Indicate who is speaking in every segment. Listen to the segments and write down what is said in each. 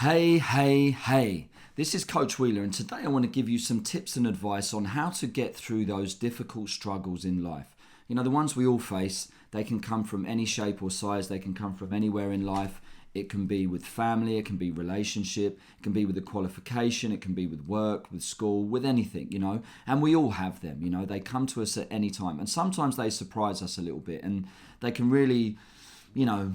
Speaker 1: Hey, hey, hey. This is Coach Wheeler, and today I want to give you some tips and advice on how to get through those difficult struggles in life. You know, the ones we all face, they can come from any shape or size, they can come from anywhere in life. It can be with family, it can be relationship, it can be with a qualification, it can be with work, with school, with anything, and we all have them, they come to us at any time. And sometimes they surprise us a little bit and they can really, you know,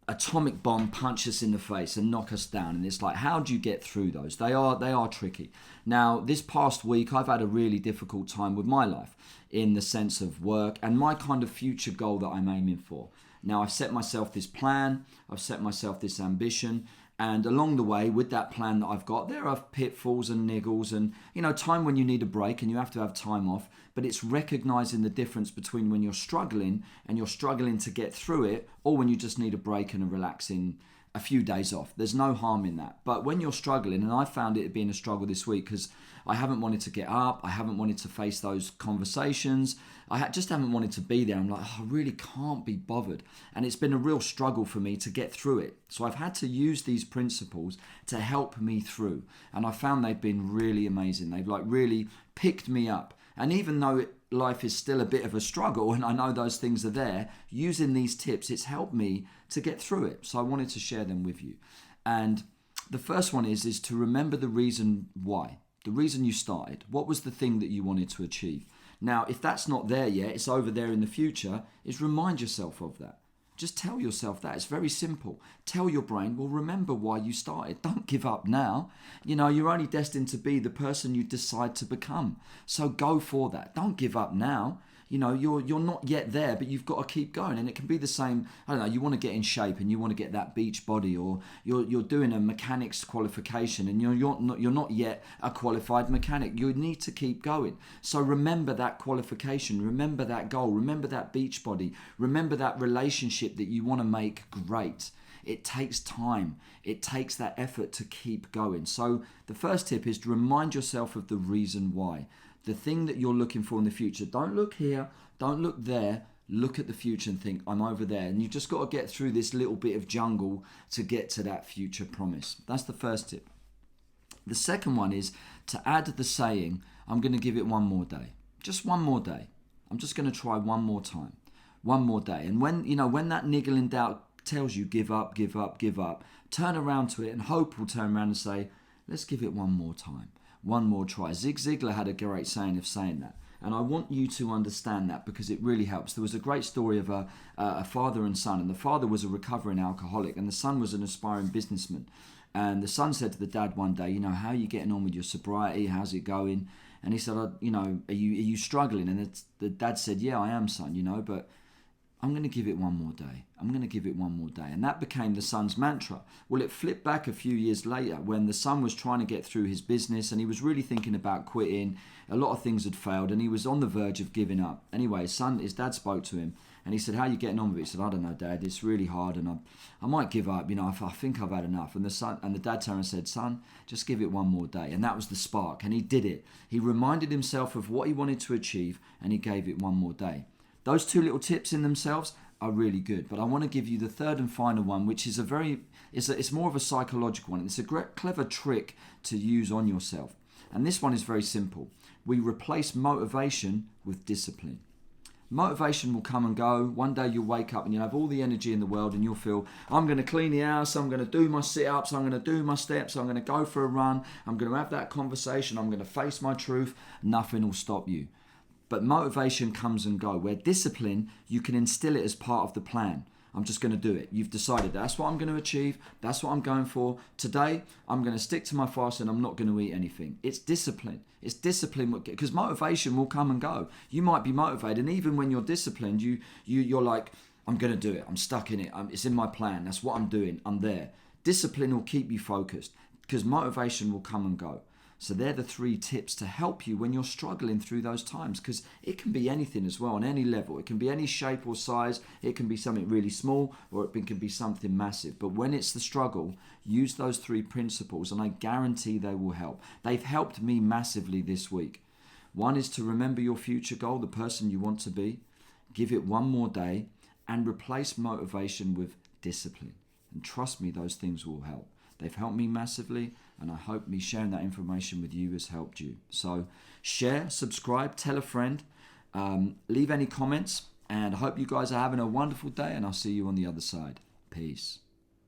Speaker 1: atomic bomb punch us in the face and knock us down, and it's like, how do you get through those? They are tricky. Now, this past week I've had a really difficult time with my life in the sense of work and my kind of future goal that I'm aiming for. Now, I've set myself this plan, I've set myself this ambition, and along the way with that plan that I've got, there are pitfalls and niggles and, time when you need a break and you have to have time off. But it's recognizing the difference between when you're struggling and you're struggling to get through it, or when you just need a break and a relaxing a few days off. There's no harm in that. But when you're struggling, and I found it being a struggle this week because I haven't wanted to get up, I haven't wanted to face those conversations, just haven't wanted to be there. I'm like, I really can't be bothered. And it's been a real struggle for me to get through it. So I've had to use these principles to help me through. And I found they've been really amazing. They've really picked me up. And even though life is still a bit of a struggle, and I know those things are there, using these tips, it's helped me to get through it. So I wanted to share them with you. And the first one is to remember the reason why, the reason you started. What was the thing that you wanted to achieve? Now, if that's not there yet, it's over there in the future, is remind yourself of that. Just tell yourself that. It's very simple. Tell your brain, well, remember why you started. Don't give up now. You're only destined to be the person you decide to become. So go for that. Don't give up now. You're not yet there, but you've got to keep going. And it can be the same. I don't know, you want to get in shape and you want to get that beach body, or you're doing a mechanics qualification and you're not yet a qualified mechanic. You need to keep going. So remember that qualification, remember that goal, remember that beach body, remember that relationship that you want to make great. It takes time. It takes that effort to keep going. So the first tip is to remind yourself of the reason why. The thing that you're looking for in the future. Don't look here, don't look there. Look at the future and think, I'm over there. And you've just got to get through this little bit of jungle to get to that future promise. That's the first tip. The second one is to add the saying, I'm going to give it one more day. Just one more day. I'm just going to try one more time. One more day. And when that niggling doubt tells you give up, give up, give up, turn around to it, and hope will turn around and say, let's give it one more time. One more try. Zig Ziglar had a great saying of saying that. And I want you to understand that because it really helps. There was a great story of a father and son. And the father was a recovering alcoholic and the son was an aspiring businessman. And the son said to the dad one day, how are you getting on with your sobriety? How's it going? And he said, are you struggling? And the dad said, yeah, I am, son, but I'm going to give it one more day. I'm going to give it one more day. And that became the son's mantra. Well, it flipped back a few years later when the son was trying to get through his business and he was really thinking about quitting. A lot of things had failed and he was on the verge of giving up. Anyway, his dad spoke to him and he said, how are you getting on with it? He said, I don't know, Dad. It's really hard and I might give up. I think I've had enough. And the dad turned and said, son, just give it one more day. And that was the spark. And he did it. He reminded himself of what he wanted to achieve and he gave it one more day. Those two little tips in themselves are really good, but I want to give you the third and final one, which is it's more of a psychological one. It's a clever trick to use on yourself. And this one is very simple. We replace motivation with discipline. Motivation will come and go. One day you'll wake up and you'll have all the energy in the world and you'll feel, I'm going to clean the house, I'm going to do my sit-ups, I'm going to do my steps, I'm going to go for a run, I'm going to have that conversation, I'm going to face my truth. Nothing will stop you. But motivation comes and go. Where discipline, you can instill it as part of the plan. I'm just going to do it. You've decided that's what I'm going to achieve. That's what I'm going for. Today, I'm going to stick to my fast and I'm not going to eat anything. It's discipline. It's discipline because motivation will come and go. You might be motivated, and even when you're disciplined, you're like, I'm going to do it. I'm stuck in it. It's in my plan. That's what I'm doing. I'm there. Discipline will keep you focused because motivation will come and go. So they're the three tips to help you when you're struggling through those times, because it can be anything as well on any level. It can be any shape or size. It can be something really small or it can be something massive. But when it's the struggle, use those three principles and I guarantee they will help. They've helped me massively this week. One is to remember your future goal, the person you want to be. Give it one more day and replace motivation with discipline. And trust me, those things will help. They've helped me massively, and I hope me sharing that information with you has helped you. So share, subscribe, tell a friend, leave any comments, and I hope you guys are having a wonderful day, and I'll see you on the other side. Peace.